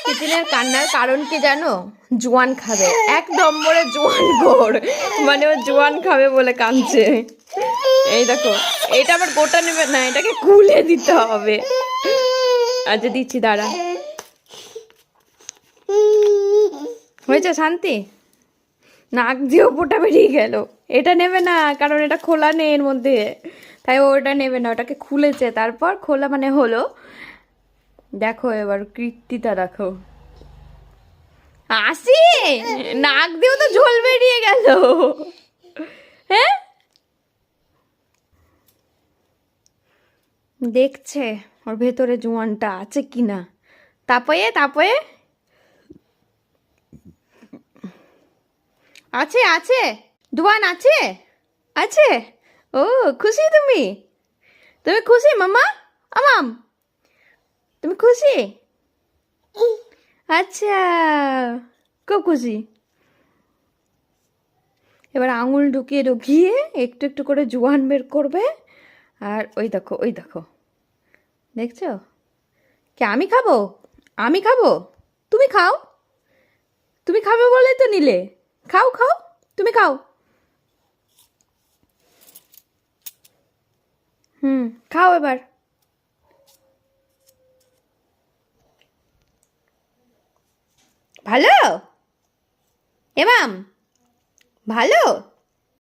তিতিনের কান্নার কারণ কি জানো? জোয়ান খাবে, এক নম্বরে জোয়ান ঘোর, মানে ও জোয়ান খাবে বলে কাঁদছে। এই দেখো, এটা আবার গোটা নেবে না, এটাকে খুলে দিতে হবে। আচ্ছা দিচ্ছি, দাঁড়া। হয়েছে শান্তি? নাক দিয়েও পোটা বেরিয়ে গেল। এটা নেবে না, কারণ এটা খোলা নেই এর মধ্যে, তাই ও ওটা নেবে না, ওটাকে খুলেছে তারপর খোলা মানে হলো। দেখো এবার কৃত্তিটা দেখো, আসি নাক দিয়েও তো ঝোল বেরিয়ে গেল। হ্যাঁ, দেখছে ওর ভেতরে জোয়ানটা আছে কিনা। তাপয়ে তাপয়ে আছে আছে, জোয়ান আছে আছে। ও খুশি তুমি? তুমি খুশি মামা? আমাম, তুমি খুশি? আচ্ছা, খুব খুশি। এবার আঙুল ঢুকিয়ে ঢুকিয়ে একটু একটু করে জোয়ান বের করবে। আর ওই দেখো ওই দেখো, দেখছো? কি আমি খাবো? আমি খাবো? তুমি খাও, তুমি খাবে বলেই তো নিলে। খাও খাও, তুমি খাও। খাও এবার। ভালো এমাম, ভালো।